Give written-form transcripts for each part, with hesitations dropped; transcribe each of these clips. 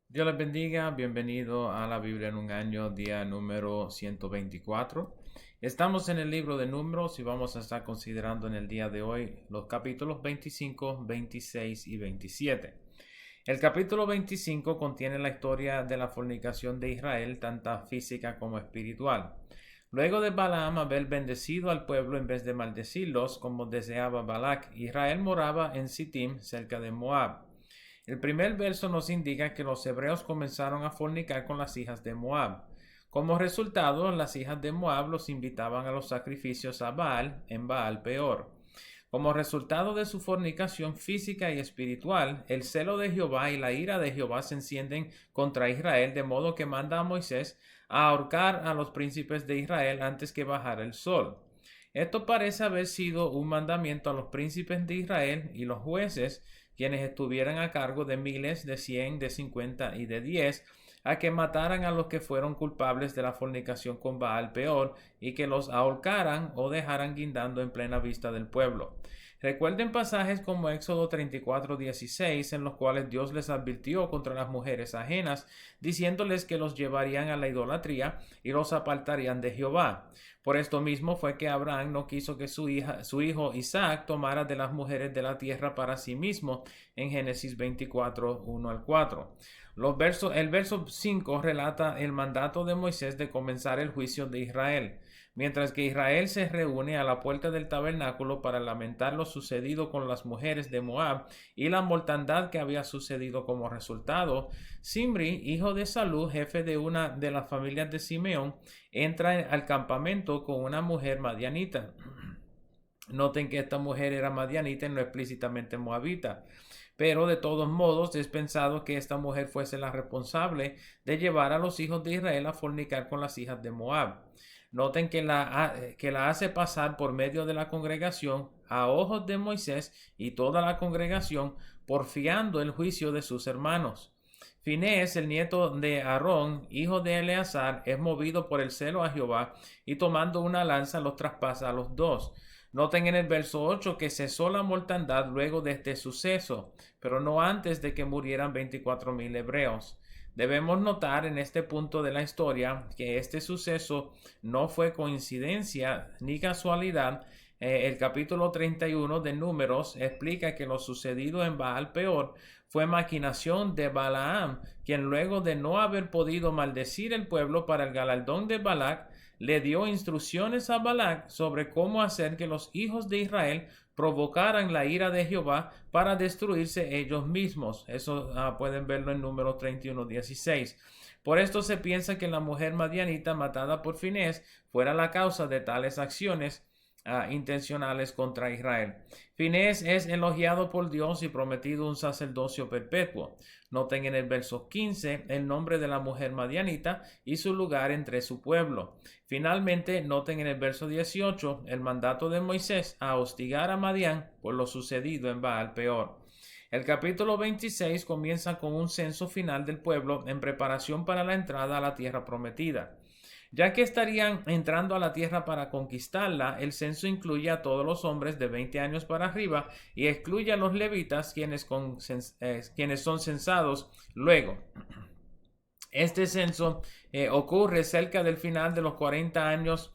Dios les bendiga, bienvenido a la Biblia en un año, día número 124. Estamos en el libro de Números y vamos a estar considerando en el día de hoy los capítulos 25, 26 y 27. El capítulo 25 contiene la historia de la fornicación de Israel, tanto física como espiritual. Luego de Balaam haber bendecido al pueblo en vez de maldecirlos, como deseaba Balac, Israel moraba en Sittim, cerca de Moab. El primer verso nos indica que los hebreos comenzaron a fornicar con las hijas de Moab. Como resultado, las hijas de Moab los invitaban a los sacrificios a Baal en Baal Peor. Como resultado de su fornicación física y espiritual, el celo de Jehová y la ira de Jehová se encienden contra Israel, de modo que manda a Moisés a ahorcar a los príncipes de Israel antes que bajara el sol. Esto parece haber sido un mandamiento a los príncipes de Israel y los jueces, quienes estuvieran a cargo de miles, de 100, de 50 y de 10, a que mataran a los que fueron culpables de la fornicación con Baal Peor y que los ahorcaran o dejaran guindando en plena vista del pueblo. Recuerden pasajes como Éxodo 34:16, en los cuales Dios les advirtió contra las mujeres ajenas, diciéndoles que los llevarían a la idolatría y los apartarían de Jehová. Por esto mismo fue que Abraham no quiso que su hijo Isaac tomara de las mujeres de la tierra para sí mismo, en Génesis 24, 1 al 4. El verso 5 relata el mandato de Moisés de comenzar el juicio de Israel. Mientras que Israel se reúne a la puerta del tabernáculo para lamentar lo sucedido con las mujeres de Moab y la mortandad que había sucedido como resultado, Simri, hijo de Salú, jefe de una de las familias de Simeón, entra al campamento con una mujer madianita. Noten que esta mujer era madianita y no explícitamente moabita. Pero de todos modos es pensado que esta mujer fuese la responsable de llevar a los hijos de Israel a fornicar con las hijas de Moab. Noten que la hace pasar por medio de la congregación a ojos de Moisés y toda la congregación, porfiando el juicio de sus hermanos. Finés, el nieto de Aarón, hijo de Eleazar, es movido por el celo a Jehová y tomando una lanza los traspasa a los dos. Noten en el verso 8 que cesó la mortandad luego de este suceso, pero no antes de que murieran 24,000 hebreos. Debemos notar en este punto de la historia que este suceso no fue coincidencia ni casualidad. El capítulo 31 de Números explica que lo sucedido en Baal Peor fue maquinación de Balaam, quien luego de no haber podido maldecir el pueblo para el galardón de Balac, le dio instrucciones a Balac sobre cómo hacer que los hijos de Israel provocaran la ira de Jehová para destruirse ellos mismos. Eso pueden verlo en Números 31:16. Por esto se piensa que la mujer madianita matada por Finés fuera la causa de tales acciones intencionales contra Israel. Finés es elogiado por Dios y prometido un sacerdocio perpetuo. Noten en el verso 15 el nombre de la mujer madianita y su lugar entre su pueblo. Finalmente, noten en el verso 18 el mandato de Moisés a hostigar a Madián por lo sucedido en Baal Peor. El capítulo 26 comienza con un censo final del pueblo en preparación para la entrada a la tierra prometida. Ya que estarían entrando a la tierra para conquistarla, el censo incluye a todos los hombres de 20 años para arriba y excluye a los levitas quienes son censados luego. Este censo ocurre cerca del final de los 40 años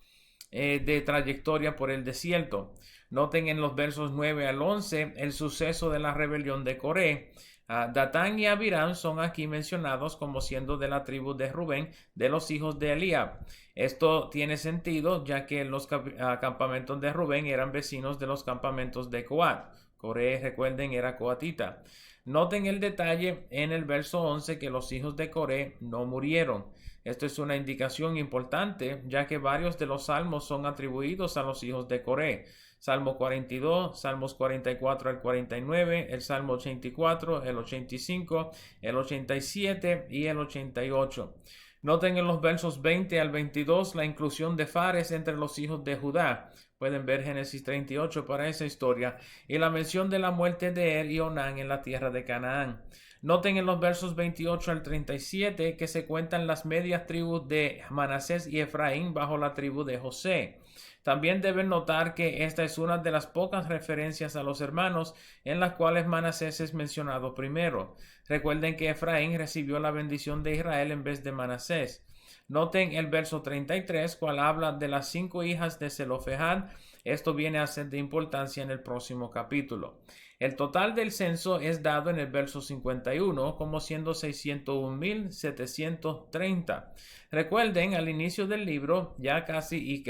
de trayectoria por el desierto. Noten en los versos 9 al 11 el suceso de la rebelión de Coré. Datán y Abiram son aquí mencionados como siendo de la tribu de Rubén, de los hijos de Eliab. Esto tiene sentido ya que los campamentos de Rubén eran vecinos de los campamentos de Coat. Coré, recuerden, era coatita. Noten el detalle en el verso 11 que los hijos de Coré no murieron. Esto es una indicación importante, ya que varios de los salmos son atribuidos a los hijos de Coré. Salmo 42, Salmos 44 al 49, el Salmo 84, el 85, el 87 y el 88. Noten en los versos 20 al 22 la inclusión de Fares entre los hijos de Judá. Pueden ver Génesis 38 para esa historia y la mención de la muerte de Er y Onán en la tierra de Canaán. Noten en los versos 28 al 37 que se cuentan las medias tribus de Manasés y Efraín bajo la tribu de José. También deben notar que esta es una de las pocas referencias a los hermanos en las cuales Manasés es mencionado primero. Recuerden que Efraín recibió la bendición de Israel en vez de Manasés. Noten el verso 33, cual habla de las 5 hijas de Zelofehad. Esto viene a ser de importancia en el próximo capítulo. El total del censo es dado en el verso 51 como siendo 601,730. Recuerden, al inicio del libro, ya casi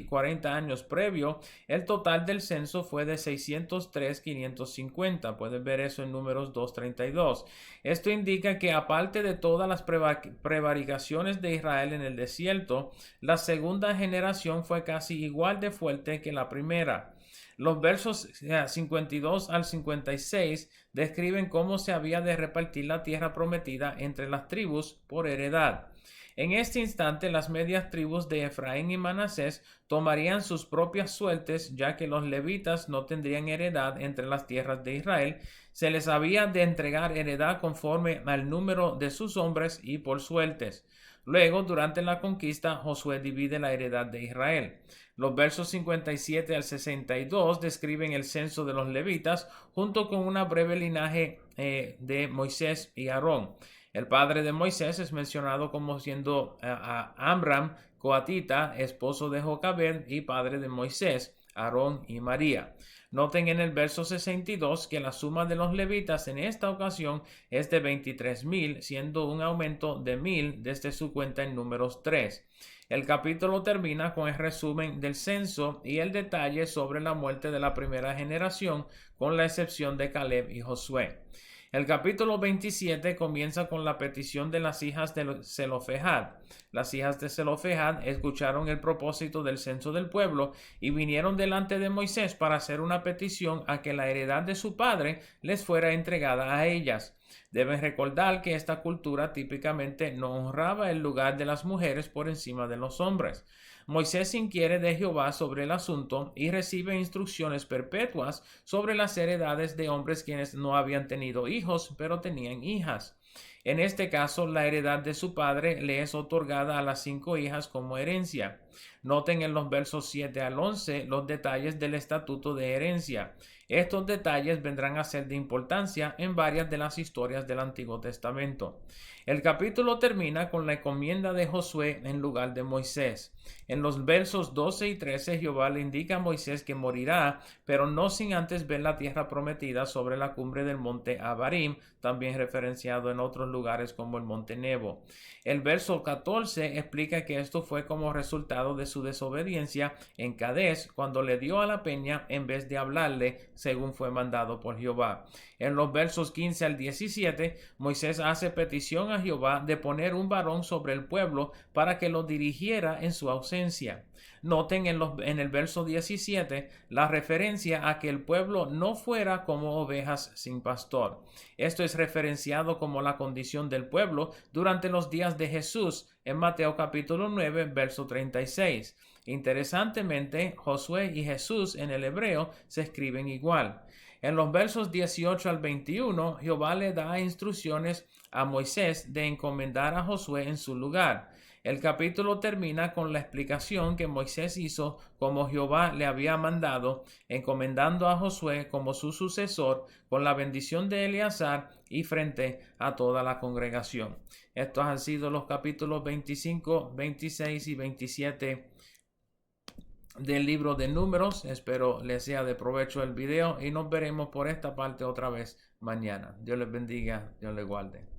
40 años previo, el total del censo fue de 603,550. Pueden ver eso en Números 2:32. Esto indica que aparte de todas las prevaricaciones de Israel en el desierto, la segunda generación fue casi igual de fuerte que la primera. Los versos 52 al 56 describen cómo se había de repartir la tierra prometida entre las tribus por heredad. En este instante, las medias tribus de Efraín y Manasés tomarían sus propias suertes, ya que los levitas no tendrían heredad entre las tierras de Israel. Se les había de entregar heredad conforme al número de sus hombres y por suertes. Luego, durante la conquista, Josué divide la heredad de Israel. Los versos 57 al 62 describen el censo de los levitas junto con una breve linaje de Moisés y Aarón. El padre de Moisés es mencionado como siendo Amram, coatita, esposo de Jocabed y padre de Moisés, Aarón y María. Noten en el verso 62 que la suma de los levitas en esta ocasión es de 23,000, siendo un aumento de 1,000 desde su cuenta en Números 3. El capítulo termina con el resumen del censo y el detalle sobre la muerte de la primera generación, con la excepción de Caleb y Josué. El capítulo 27 comienza con la petición de las hijas de Zelofehad. Las hijas de Zelofehad escucharon el propósito del censo del pueblo y vinieron delante de Moisés para hacer una petición a que la heredad de su padre les fuera entregada a ellas. Deben recordar que esta cultura típicamente no honraba el lugar de las mujeres por encima de los hombres. Moisés inquiere de Jehová sobre el asunto y recibe instrucciones perpetuas sobre las heredades de hombres quienes no habían tenido hijos, pero tenían hijas. En este caso, la heredad de su padre le es otorgada a las 5 hijas como herencia. Noten en los versos 7 al 11 los detalles del estatuto de herencia. Estos detalles vendrán a ser de importancia en varias de las historias del Antiguo Testamento. El capítulo termina con la encomienda de Josué en lugar de Moisés. En los versos 12 y 13 Jehová le indica a Moisés que morirá, pero no sin antes ver la tierra prometida sobre la cumbre del monte Abarim, también referenciado en otros lugares como el monte Nebo. El verso 14 explica que esto fue como resultado de su desobediencia en Cades, cuando le dio a la peña en vez de hablarle, según fue mandado por Jehová. En los versos 15 al 17, Moisés hace petición a Jehová de poner un varón sobre el pueblo para que lo dirigiera en su ausencia. Noten en el verso 17 la referencia a que el pueblo no fuera como ovejas sin pastor. Esto es referenciado como la condición del pueblo durante los días de Jesús en Mateo capítulo 9, verso 36. Interesantemente, Josué y Jesús en el hebreo se escriben igual. En los versos 18 al 21, Jehová le da instrucciones a Moisés de encomendar a Josué en su lugar. El capítulo termina con la explicación que Moisés hizo como Jehová le había mandado, encomendando a Josué como su sucesor con la bendición de Eleazar y frente a toda la congregación. Estos han sido los capítulos 25, 26 y 27 del libro de Números. Espero les sea de provecho el video y nos veremos por esta parte otra vez mañana. Dios les bendiga, Dios les guarde.